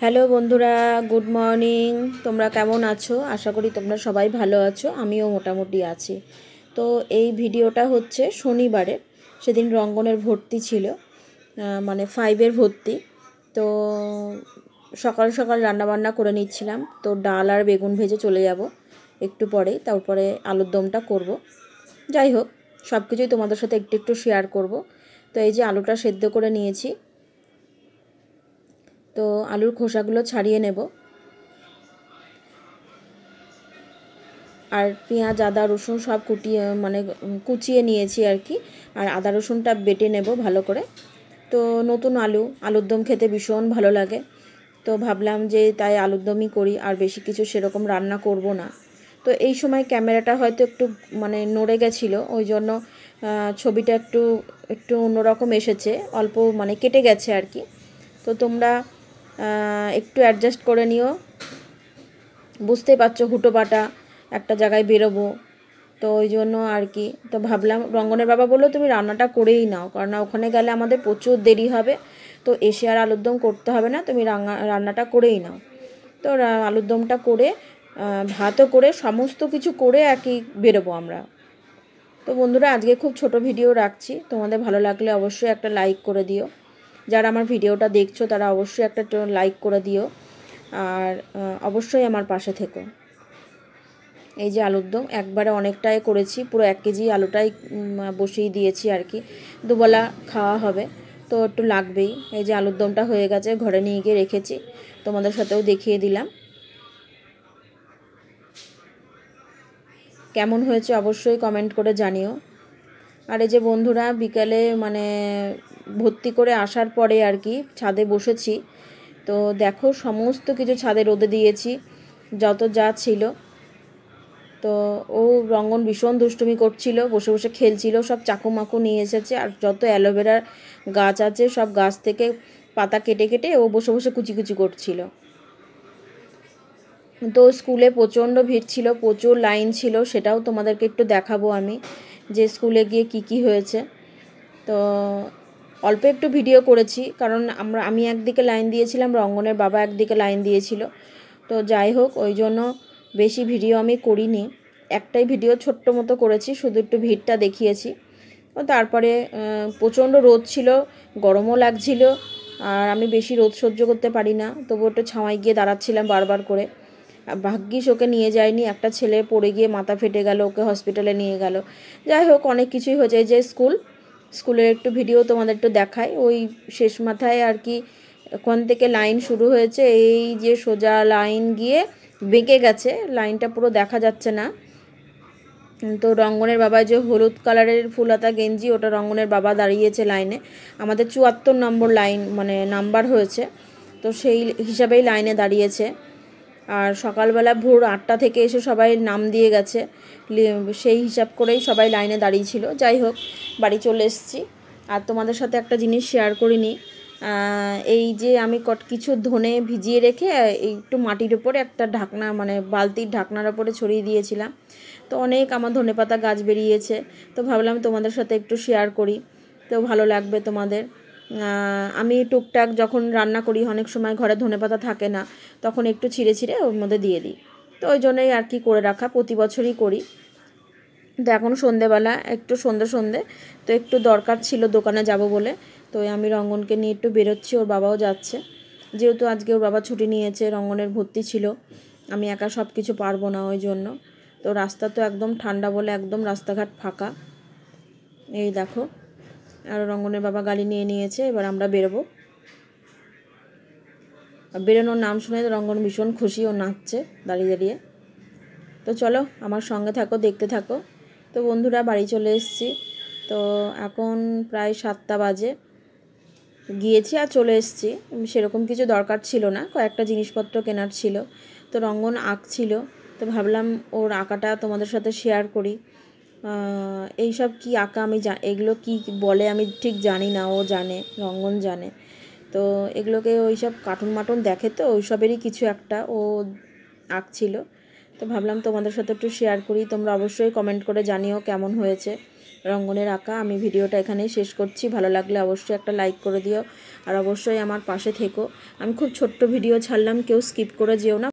Hello বন্ধুরা, good morning. তোমরা কেমন আছো? আশা করি তোমরা সবাই ভালো আছো, আমিও মোটামুটি আছি। তো এই ভিডিওটা হচ্ছে শনিবারে, সেদিন রঙ্গনের ভর্তি ছিল, মানে 5-এর ভর্তি। তো সকাল সকাল রান্নাবান্না করে নিচ্ছিলাম। তো ডাল আর বেগুন ভেজে চলে যাব একটু পরেই, তারপরে আলুর দমটা করব। যাই হোক, সব কিছুই তোমাদের সাথে একটু একটু শেয়ার করব। তো এই যে আলুটা সেদ্ধ করে নিয়েছি, তো আলুর খোসাগুলো ছাড়িয়ে নেব। আর পেঁয়াজ আদা রসুন সব কুচিয়ে নিয়েছি আর কি। আর আদা রসুনটা বেটে নেব ভালো করে। তো নতুন আলুর দম খেতে ভীষণ ভালো লাগে। তো ভাবলাম যে তাই আলুর দমই করি, আর বেশি কিছু সেরকম রান্না করব না। তো এই সময় ক্যামেরাটা হয়তো একটু নড়ে গেছিলো, ওই জন্য ছবিটা একটু একটু অন্যরকম এসেছে, অল্প কেটে গেছে আর কি। তো তোমরা একটু অ্যাডজাস্ট করে নিও। বুঝতেই পারছো, হুটোপাটা একটা জায়গায় বেরোবো, তো ওই জন্য আর কি। তো ভাবলাম, রঙ্গনের বাবা বললো তুমি রান্নাটা করেই নাও, কারণ ওখানে গেলে আমাদের প্রচুর দেরি হবে। তো এসে আর আলুর দম করতে হবে না, তুমি রান্নাটা করেই নাও। তো আলুর দমটা করে ভাতও করে সমস্ত কিছু করে আর কি বেরোবো আমরা। তো বন্ধুরা, আজকে খুব ছোট ভিডিও রাখছি, তোমাদের ভালো লাগলে অবশ্যই একটা লাইক করে দিও। যারা আমার ভিডিওটা দেখছো তারা অবশ্যই একটা লাইক করে দিও, আর অবশ্যই আমার পাশে থেকো। এই যে আলুর দম একবারে অনেকটাই করেছি, পুরো 1 কেজি আলুটাই বসিয়ে দিয়েছি আর কি। দুবেলা খাওয়া হবে, তো একটু লাগবেই। এই যে আলুর দমটা হয়ে গেছে, ঘরে নিয়ে গিয়ে রেখেছি, তোমাদের সাথেও দেখিয়ে দিলাম। কেমন হয়েছে অবশ্যই কমেন্ট করে জানিও। আর এই যে বন্ধুরা, বিকালে ভর্তি করে আসার পরে আর কি ছাদে বসেছি। তো দেখো, সমস্ত কিছু ছাদে রোদে দিয়েছি, যত যা ছিল। তো রঙ্গন ভীষণ দুষ্টুমি করছিল, বসে বসে খেলছিল, সব চাকু মাকু নিয়ে এসেছে। আর যত অ্যালোভেরার গাছ আছে সব গাছ থেকে পাতা কেটে কেটে ও বসে বসে কুচি কুচি করছিল। তো স্কুলে প্রচণ্ড ভিড় ছিল, প্রচুর লাইন ছিল, সেটাও তোমাদেরকে একটু দেখাবো আমি, যে স্কুলে গিয়ে কি হয়েছে। তো অল্প একটু ভিডিও করেছি, কারণ আমি একদিকে লাইন দিয়েছিলাম, রঙ্গনের বাবা একদিকে লাইন দিয়েছিল। তো যাই হোক, ওই জন্য বেশি ভিডিও আমি করিনি, একটাই ভিডিও ছোট্ট মতো করেছি, শুধু একটু ভিড়টা দেখিয়েছি। ও তারপরে প্রচণ্ড রোদ ছিল, গরমও লাগছিল, আর আমি বেশি রোদ সহ্য করতে পারি না, তবু একটু ছাওয়ায় গিয়ে দাঁড়াচ্ছিলাম বারবার করে। ভাগ্যিস ওকে নিয়ে যায়নি, একটা ছেলে পড়ে গিয়ে মাথা ফেটে গেল, ওকে হসপিটালে নিয়ে গেল। যাই হোক, অনেক কিছুই হয়ে যায়। যে স্কুলের একটু ভিডিও তোমাদের একটু দেখায়, ওই শেষ মাথায় আর কি ওখান থেকে লাইন শুরু হয়েছে, এই যে সোজা লাইন গিয়ে বেঁকে গেছে, লাইনটা পুরো দেখা যাচ্ছে না। তো রঙ্গনের বাবা যে হলুদ কালারের ফুলহাতা গেঞ্জি, ওটা রঙ্গনের বাবা দাঁড়িয়েছে লাইনে। আমাদের 74 নম্বর লাইন নাম্বার হয়েছে, তো সেই হিসাবেই লাইনে দাঁড়িয়েছে। আর সকালবেলা ভোর 8টা থেকে এসে সবাই নাম দিয়ে গেছে, সেই হিসাব করেই সবাই লাইনে দাঁড়িয়েছিল। যাই হোক, বাড়ি চলে এসেছি। আর তোমাদের সাথে একটা জিনিস শেয়ার করিনি, এই যে আমি কিছু ধনে ভিজিয়ে রেখে একটু মাটির ওপরে একটা ঢাকনা, বালতির ঢাকনার ওপরে ছড়িয়ে দিয়েছিলাম। তো অনেক আমার ধনেপাতা গাছ বেরিয়েছে, তো ভাবলাম তোমাদের সাথে একটু শেয়ার করি, তো ভালো লাগবে তোমাদের। আমি টুকটাক যখন রান্না করি, অনেক সময় ঘরে ধনেপাতা থাকে না, তখন একটু ছিঁড়ে ছিঁড়ে ওর মধ্যে দিয়ে দিই। তো ওই জন্যই আর কি করে রাখা, প্রতি বছরই করি। তো এখন সন্ধেবেলা একটু সন্ধে তো একটু দরকার ছিল দোকানে যাব বলে, তো আমি রঙ্গনকে নিয়ে একটু বেরোচ্ছি, ওর বাবাও যাচ্ছে। যেহেতু আজকে ওর বাবা ছুটি নিয়েছে, রঙ্গনের ভর্তি ছিল, আমি একা সব কিছু পারবো না, ওই জন্য। তো রাস্তা তো একদম ঠান্ডা বলে একদম রাস্তাঘাট ফাঁকা, এই দেখো। আর রঙ্গনের বাবা গাড়ি নিয়ে নিয়েছে, এবার আমরা বেরোবো। বেরোনোর নাম শুনে রঙ্গন ভীষণ খুশি, ও নাচছে দাঁড়িয়ে দাঁড়িয়ে। তো চলো আমার সঙ্গে থাকো, দেখতে থাকো। তো বন্ধুরা, বাড়ি চলে এসেছি। তো এখন প্রায় 7টা বাজে, গিয়েছি আর চলে এসেছি। সেরকম কিছু দরকার ছিল না, কয়েকটা জিনিসপত্র কেনার ছিল। তো রঙ্গন আঁকছিল, তো ভাবলাম ওর আঁকাটা তোমাদের সাথে শেয়ার করি। এইসব কি আঁকা আমি এগুলো কি বলে আমি ঠিক জানি না, ও জানে, রঙ্গন জানে। তো এগুলোকে ওইসব কার্টুন মাটুন দেখে, তো ওইসবেরই কিছু একটা ও আঁকছিল। তো ভাবলাম তোমাদের সাথে একটু শেয়ার করি, তোমরা অবশ্যই কমেন্ট করে জানিও কেমন হয়েছে। রঙ্গনের আঁকা। আমি ভিডিওটা এখানেই শেষ করছি। ভালো লাগলে অবশ্যই একটা লাইক করে দিও আর অবশ্যই আমার পাশে থেকো। আমি খুব ছোট্ট ভিডিও ছাড়লাম, কেউ স্কিপ করে যেও না।